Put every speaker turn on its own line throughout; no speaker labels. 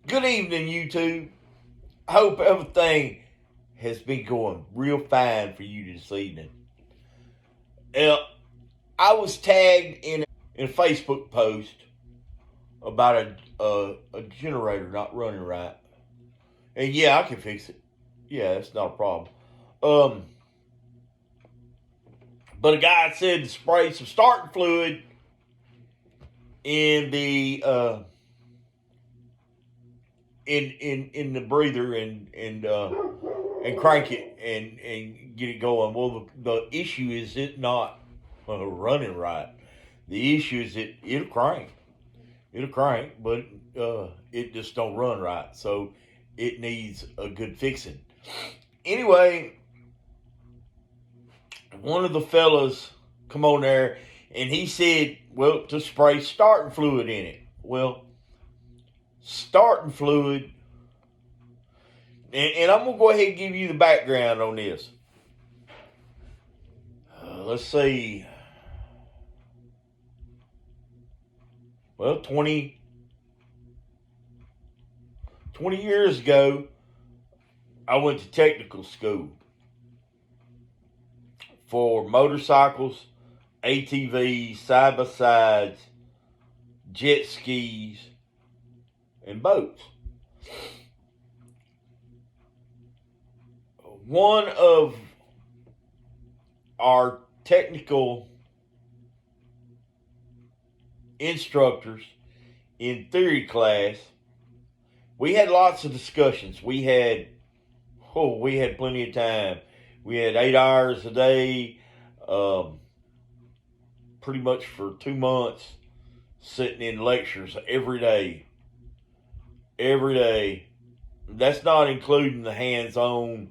Good evening, YouTube. I hope everything has been going real fine for you this evening. I was tagged in a Facebook post about a generator not running right, and yeah, I can fix it. Yeah, that's not a problem. Um, but a guy said to spray some starting fluid in the in the breather and crank it and get it going. Well, the issue is it not running right. The issue is it'll crank. It'll crank, but it just don't run right. So it needs a good fixing. Anyway, one of the fellas come on there and he said, well, to spray starting fluid in it. Well, starting fluid, and I'm going to go ahead and give you the background on this. Let's see. Well, 20 years ago, I went to technical school for motorcycles, ATVs, side by sides, jet skis, and boats. One of our technical instructors in theory class, we had lots of discussions. We had plenty of time. We had 8 hours a day, pretty much for 2 months, sitting in lectures every day. Every day. That's not including the hands-on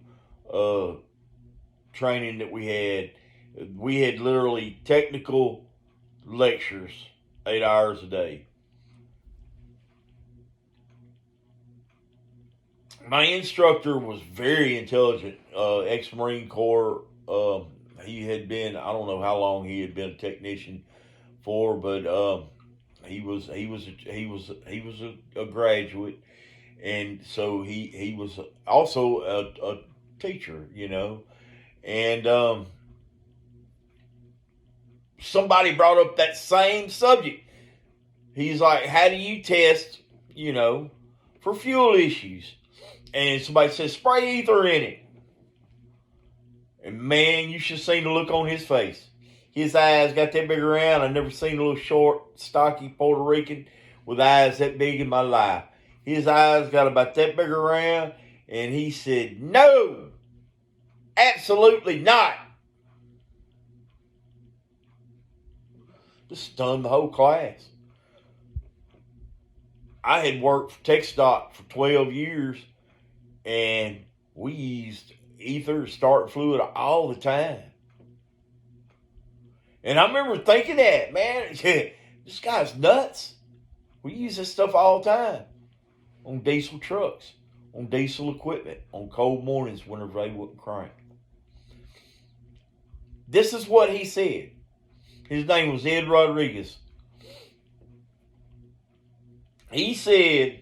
training that we had. We had literally technical lectures 8 hours a day. My instructor was very intelligent, ex-Marine Corps. He had been, I don't know how long he had been a technician for, but he was a graduate, and so he was also a teacher, and somebody brought up that same subject. He's like, how do you test, for fuel issues? And somebody says, spray ether in it. And man, you should have seen the look on his face. His eyes got that big around. I've never seen a little short, stocky Puerto Rican with eyes that big in my life. His eyes got about that big around, and he said, no, absolutely not. Just stunned the whole class. I had worked for TechStock for 12 years, and we used ether, starting fluid all the time. And I remember thinking that, man, this guy's nuts. We use this stuff all the time on diesel trucks, on diesel equipment, on cold mornings whenever they wouldn't crank. This is what he said. His name was Ed Rodriguez. He said,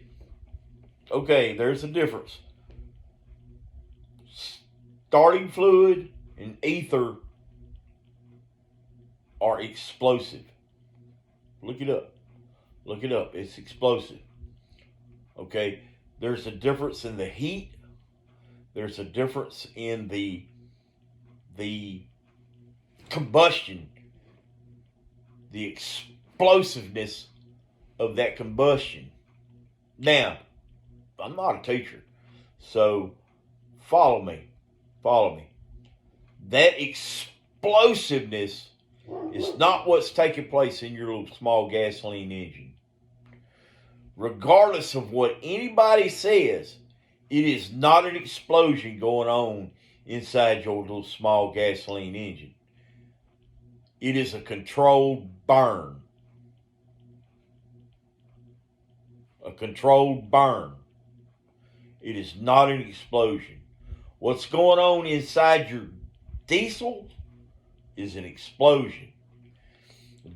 okay, there's a difference. Starting fluid and ether are explosive. Look it up. Look it up. It's explosive. Okay? There's a difference in the heat. There's a difference in the combustion, the explosiveness of that combustion. Now, I'm not a teacher, so follow me. Follow me. That explosiveness is not what's taking place in your little small gasoline engine. Regardless of what anybody says, it is not an explosion going on inside your little small gasoline engine. It is a controlled burn. A controlled burn. It is not an explosion. What's going on inside your diesel is an explosion.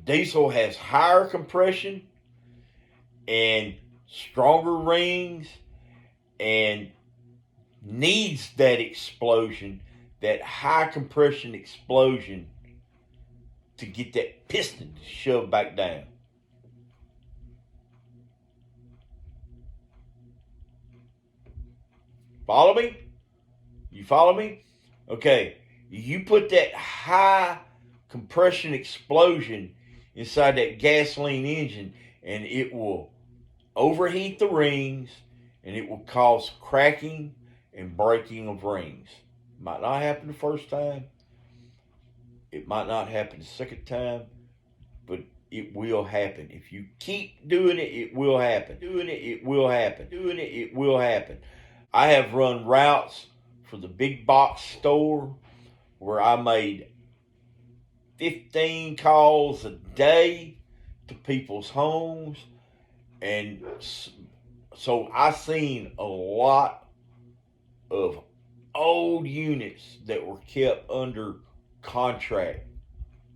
Diesel has higher compression and stronger rings, and needs that explosion, that high compression explosion, to get that piston shoved back down. Follow me? You follow me? Okay. You put that high compression explosion inside that gasoline engine, and it will overheat the rings, and it will cause cracking and breaking of rings. Might not happen the first time. It might not happen the second time, but it will happen. If you keep doing it, it will happen. Doing it, it will happen. Doing it, it will happen. I have run routes for the big box store where I made 15 calls a day to people's homes. And so I seen a lot of old units that were kept under contract,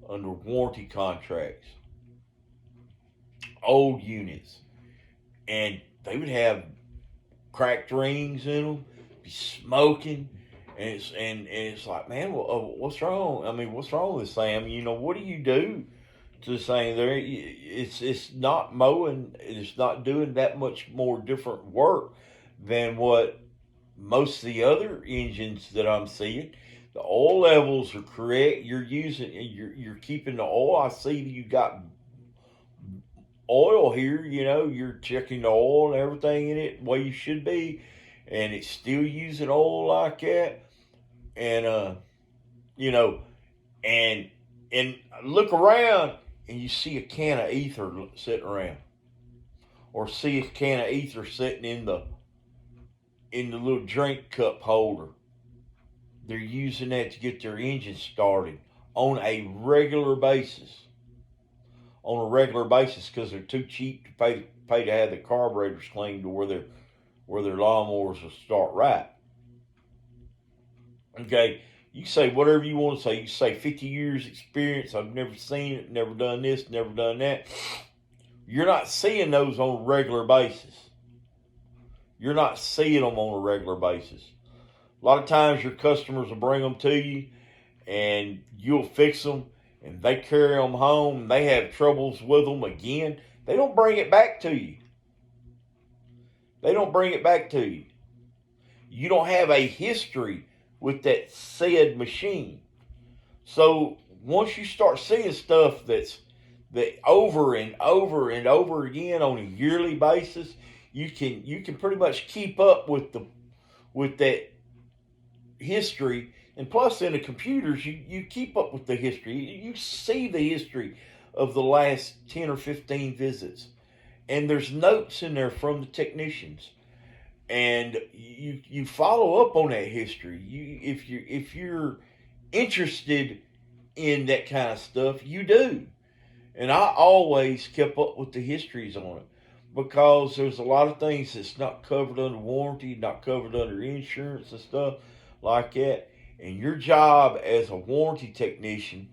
under warranty contracts. Old units. And they would have cracked rings in them, be smoking. And it's like, man, what's wrong? I mean, what's wrong with this thing? I mean, what do you do to this thing? There, it's not mowing. It's not doing that much more different work than what most of the other engines that I'm seeing. The oil levels are correct. You're keeping the oil. I see you got oil here. You're checking the oil and everything in it the way you should be, and it's still using oil like that. And and look around and you see a can of ether sitting around, or see a can of ether sitting in the little drink cup holder. They're using that to get their engine started on a regular basis. On a regular basis, because they're too cheap to pay to have the carburetors cleaned to where their lawnmowers will start right. Okay, you say whatever you want to say. You say 50 years experience. I've never seen it, never done this, never done that. You're not seeing those on a regular basis. You're not seeing them on a regular basis. A lot of times your customers will bring them to you, and you'll fix them, and they carry them home, and they have troubles with them again. They don't bring it back to you. They don't bring it back to you. You don't have a history with that said machine. So once you start seeing stuff that over and over and over again on a yearly basis, you can pretty much keep up with that history. And plus, in the computers, you keep up with the history. You see the history of the last 10 or 15 visits, and there's notes in there from the technicians. And you follow up on that history. If you're interested in that kind of stuff, you do. And I always kept up with the histories on it, because there's a lot of things that's not covered under warranty, not covered under insurance and stuff like that. And your job as a warranty technician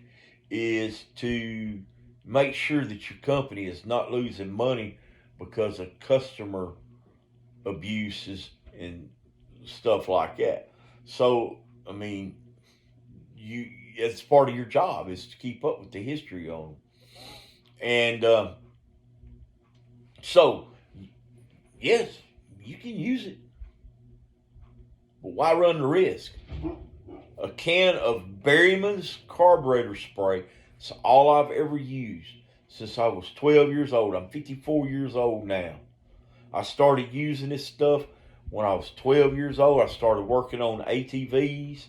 is to make sure that your company is not losing money because of customer abuses and stuff like that. So, I mean, it's part of your job is to keep up with the history on them. And so, yes, you can use it, but why run the risk? A can of Berryman's carburetor spray. It's all I've ever used since I was 12 years old. I'm 54 years old now. I started using this stuff when I was 12 years old. I started working on ATVs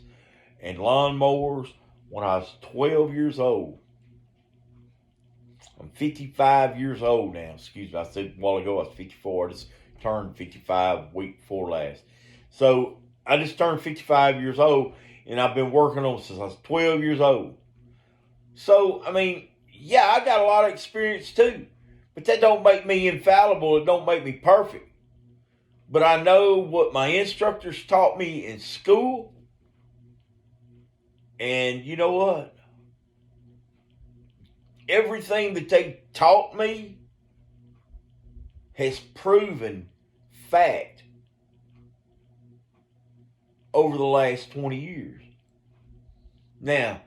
and lawnmowers when I was 12 years old. I'm 55 years old now. Excuse me, I said a while ago I was 54. I just turned 55 week before last. So I just turned 55 years old, and I've been working on it since I was 12 years old. So, I mean, yeah, I got a lot of experience too. But that don't make me infallible. It don't make me perfect. But I know what my instructors taught me in school. And you know what? Everything that they taught me has proven fact over the last 20 years. Now,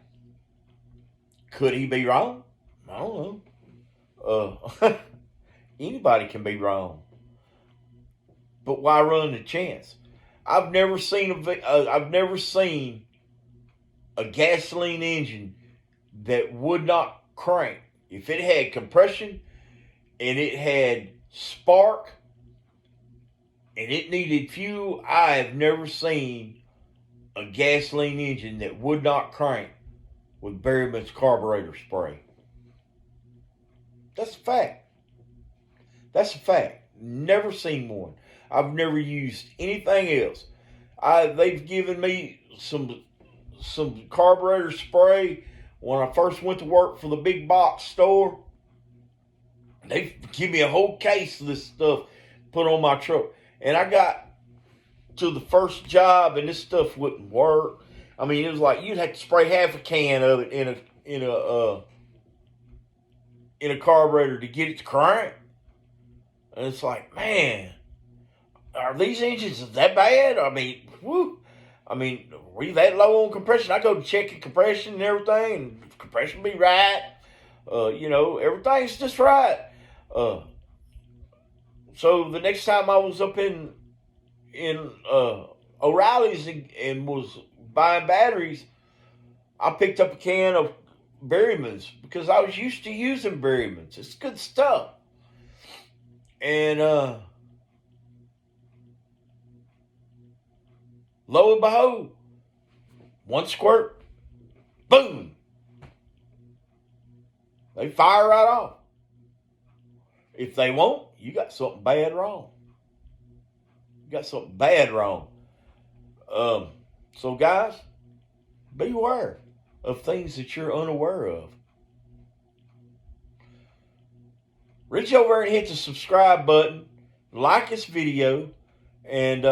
could he be wrong? I don't know. Anybody can be wrong. But why run the chance? I've never seen a gasoline engine that would not crank. If it had compression and it had spark and it needed fuel, I have never seen a gasoline engine that would not crank with Berryman's carburetor spray. That's a fact. That's a fact. Never seen one. I've never used anything else. They've given me some carburetor spray when I first went to work for the big box store. They give me a whole case of this stuff put on my truck. And I got to the first job and this stuff wouldn't work. I mean, it was like you'd have to spray half a can of it in a carburetor to get it to crank. And it's like, man, are these engines that bad? I mean, whew. I mean, were you that low on compression? I go to check the compression and everything, and compression be right. Everything's just right. So the next time I was up in O'Reilly's and was buying batteries, I picked up a can of Berryman's because I was used to using Berryman's. It's good stuff. And lo and behold, one squirt, boom, they fire right off. If they won't, you got something bad wrong. You got something bad wrong. So guys, beware of things that you're unaware of. Reach over and hit the subscribe button, like this video, and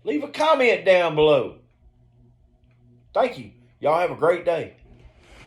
leave a comment down below. Thank you. Y'all have a great day.